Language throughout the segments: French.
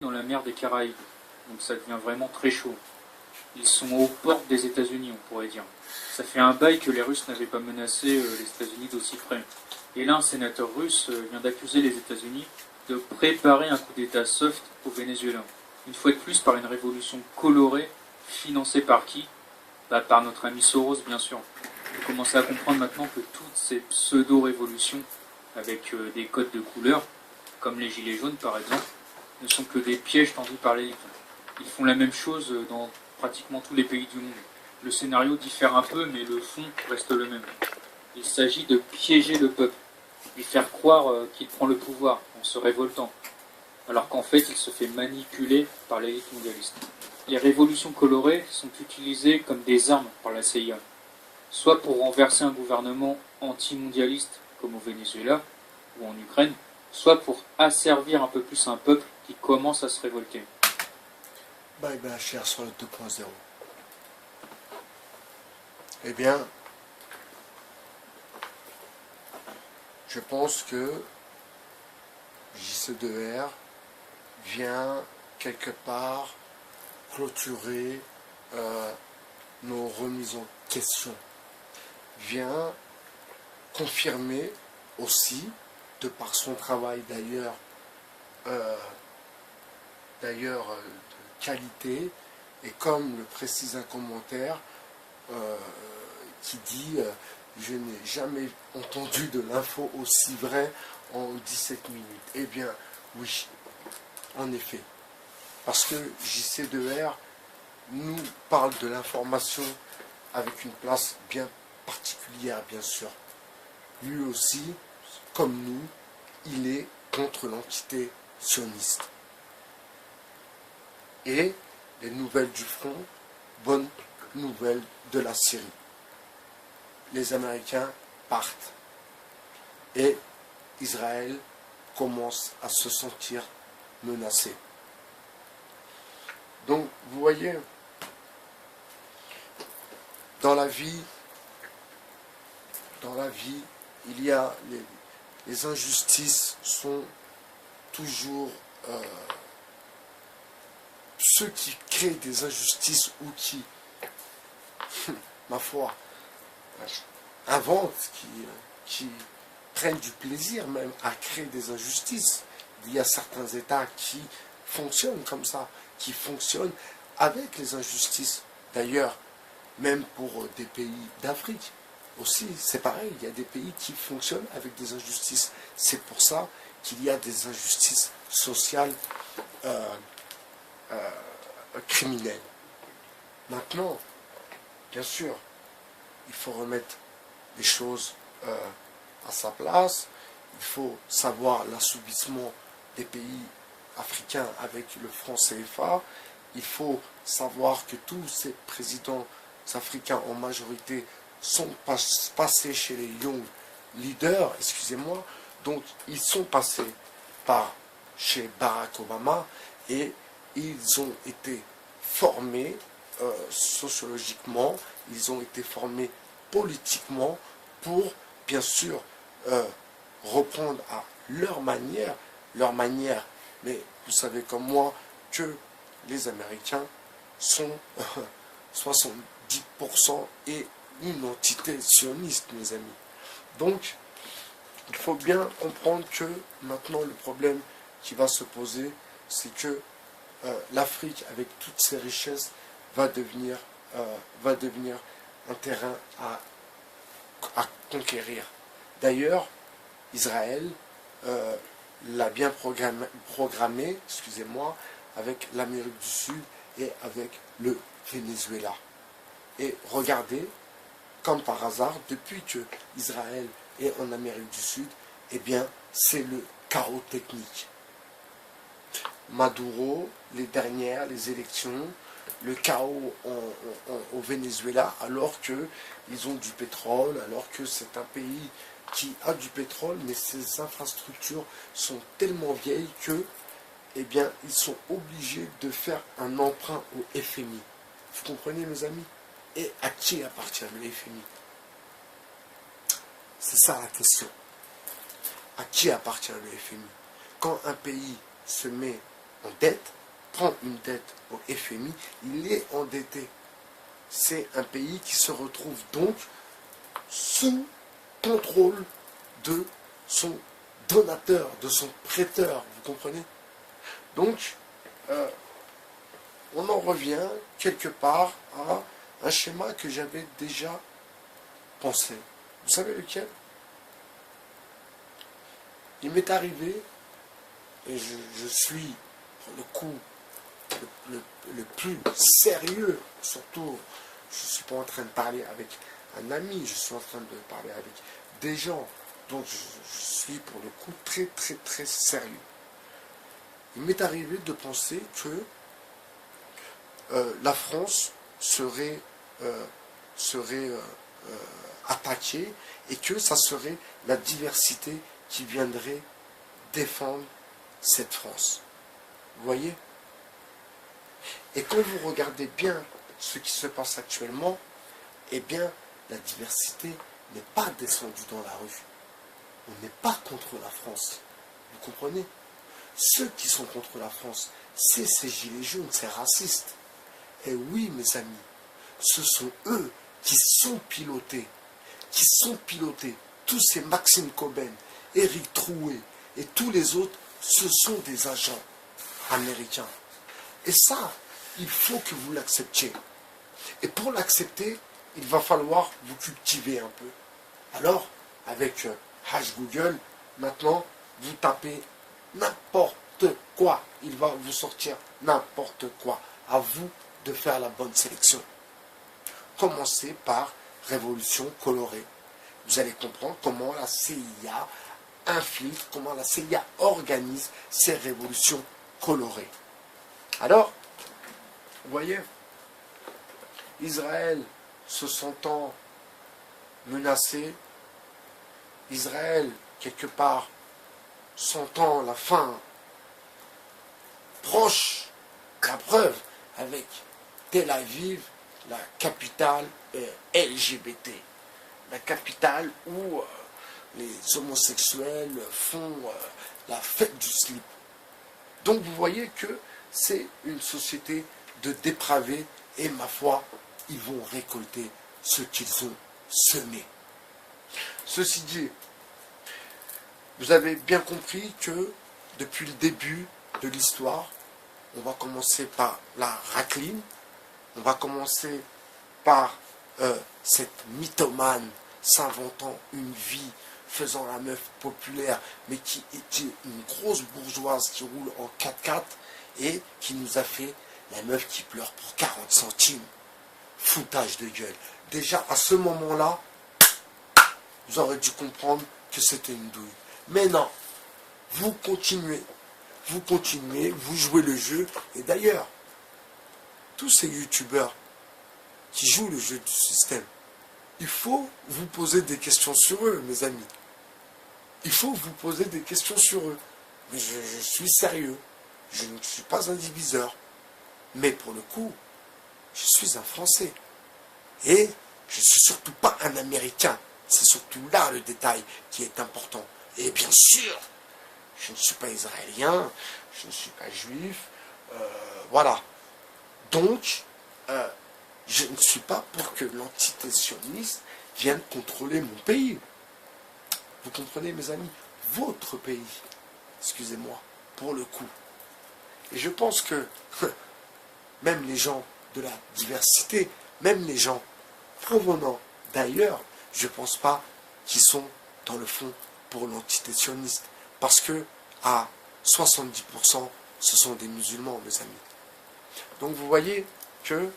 dans la mer des Caraïbes. Donc ça devient vraiment très chaud. Ils sont aux portes des États-Unis, on pourrait dire. Ça fait un bail que les Russes n'avaient pas menacé les États-Unis d'aussi près. Et là, un sénateur russe vient d'accuser les États-Unis de préparer un coup d'État soft au Venezuela. Une fois de plus, par une révolution colorée, financée par qui? Par notre ami Soros, bien sûr. Vous commencez à comprendre maintenant que toutes ces pseudo-révolutions, avec des codes de couleur, comme les gilets jaunes par exemple, ne sont que des pièges tendus par l'élite. Ils font la même chose dans pratiquement tous les pays du monde. Le scénario diffère un peu, mais le fond reste le même. Il s'agit de piéger le peuple, lui faire croire qu'il prend le pouvoir en se révoltant, alors qu'en fait il se fait manipuler par l'élite mondialiste. Les révolutions colorées sont utilisées comme des armes par la CIA, soit pour renverser un gouvernement anti-mondialiste comme au Venezuela ou en Ukraine, soit pour asservir un peu plus un peuple qui commence à se révolter. Bye bye cher sur le 2.0. Eh bien, je pense que JC2R vient quelque part clôturer nos remises en question, vient confirmer aussi, de par son travail d'ailleurs de qualité, et comme le précise un commentaire qui dit je n'ai jamais entendu de l'info aussi vraie en 17 minutes. Eh bien, oui, en effet. Parce que JC2R nous parle de l'information avec une place bien particulière, bien sûr. Lui aussi, comme nous, il est contre l'entité sioniste. Et les nouvelles du front, bonnes nouvelles de la Syrie. Les Américains partent et Israël commence à se sentir menacé. Donc, vous voyez, dans la vie, il y a les injustices sont toujours ceux qui créent des injustices ou qui, ma foi, inventent, qui prennent du plaisir même à créer des injustices. Il y a certains États qui fonctionnent comme ça, qui fonctionnent avec les injustices. D'ailleurs, même pour des pays d'Afrique aussi, c'est pareil, il y a des pays qui fonctionnent avec des injustices. C'est pour ça qu'il y a des injustices sociales criminelles. Maintenant, bien sûr, il faut remettre les choses à sa place, il faut savoir l'assoupissement des pays africains avec le franc CFA, il faut savoir que tous ces présidents africains en majorité sont passés chez les young leaders, excusez-moi, donc ils sont passés par chez Barack Obama et ils ont été formés sociologiquement, ils ont été formés politiquement pour bien sûr reprendre à leur manière, mais vous savez comme moi que les Américains sont 70% et une entité sioniste, mes amis. Donc, il faut bien comprendre que maintenant le problème qui va se poser, c'est que l'Afrique, avec toutes ses richesses, va devenir un terrain à conquérir. D'ailleurs, Israël l'a bien programmé, excusez-moi, avec l'Amérique du Sud et avec le Venezuela. Et regardez, comme par hasard, depuis que Israël est en Amérique du Sud, eh bien, c'est le chaos technique. Maduro, les élections, le chaos au Venezuela, alors qu'ils ont du pétrole, alors que c'est un pays qui a du pétrole, mais ses infrastructures sont tellement vieilles que, eh bien, ils sont obligés de faire un emprunt au FMI. Vous comprenez, mes amis? Et à qui appartient le FMI? C'est ça la question. À qui appartient le FMI? Quand un pays se met en dette, prend une dette au FMI, il est endetté. C'est un pays qui se retrouve donc sous contrôle de son donateur, de son prêteur, vous comprenez? Donc, on en revient quelque part à un schéma que j'avais déjà pensé. Vous savez lequel? Il m'est arrivé, et je suis, pour le coup, le plus sérieux, surtout, je ne suis pas en train de parler avec un ami, je suis en train de parler avec des gens, donc je suis pour le coup très très très sérieux. Il m'est arrivé de penser que la France serait attaquée et que ça serait la diversité qui viendrait défendre cette France. Vous voyez? Et quand vous regardez bien ce qui se passe actuellement, eh bien, la diversité n'est pas descendue dans la rue. On n'est pas contre la France. Vous comprenez? Ceux qui sont contre la France, c'est ces gilets jaunes, ces racistes. Et oui, mes amis, ce sont eux qui sont pilotés. Tous ces Maxime Coben, Éric Troué et tous les autres, ce sont des agents américains. Et ça, il faut que vous l'acceptiez. Et pour l'accepter, il va falloir vous cultiver un peu. Alors, avec Hash Google, maintenant, vous tapez n'importe quoi. Il va vous sortir n'importe quoi. À vous de faire la bonne sélection. Commencez par Révolution colorée. Vous allez comprendre comment la CIA infiltre, comment la CIA organise ces révolutions colorées. Alors, vous voyez, Israël se sentant menacé, Israël, quelque part, sentant la fin proche, la preuve, avec Tel Aviv, la capitale LGBT, la capitale où les homosexuels font la fête du slip. Donc vous voyez que c'est une société de dépravés et ma foi, ils vont récolter ce qu'ils ont semé. Ceci dit, vous avez bien compris que depuis le début de l'histoire, on va commencer par la racline, on va commencer par cette mythomane s'inventant une vie, faisant la meuf populaire, mais qui était une grosse bourgeoise qui roule en 4x4 et qui nous a fait la meuf qui pleure pour 40 centimes. Foutage de gueule. Déjà, à ce moment-là, vous aurez dû comprendre que c'était une douille. Mais non, vous continuez, vous jouez le jeu. Et d'ailleurs, tous ces youtubeurs qui jouent le jeu du système, il faut vous poser des questions sur eux, mes amis. Il faut vous poser des questions sur eux. Mais je suis sérieux. Je ne suis pas un diviseur. Mais pour le coup, je suis un Français. Et je ne suis surtout pas un Américain. C'est surtout là le détail qui est important. Et bien sûr, je ne suis pas israélien, je ne suis pas juif. Voilà. Donc, je ne suis pas pour que l'entité sioniste vienne contrôler mon pays. Vous comprenez, mes amis? Votre pays. Excusez-moi, pour le coup. Et je pense que même les gens de la diversité, même les gens provenant d'ailleurs, je ne pense pas qu'ils sont dans le fond pour l'entité sioniste. Parce que à 70%, ce sont des musulmans, mes amis. Donc vous voyez que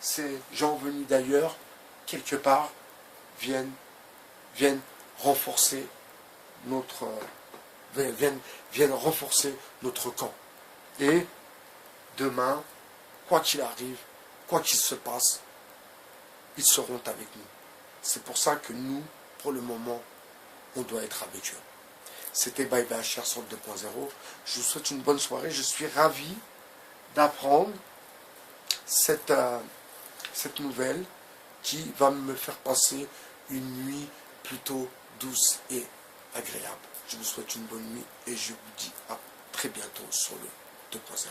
ces gens venus d'ailleurs, quelque part, viennent renforcer viennent renforcer notre camp. Et demain, quoi qu'il arrive, quoi qu'il se passe, ils seront avec nous. C'est pour ça que nous, pour le moment, on doit être avec eux. C'était Bye Bye HR Centre 2.0. Je vous souhaite une bonne soirée. Je suis ravi d'apprendre cette nouvelle qui va me faire passer une nuit plutôt douce et agréable. Je vous souhaite une bonne nuit et je vous dis à très très bientôt sur le 2.0.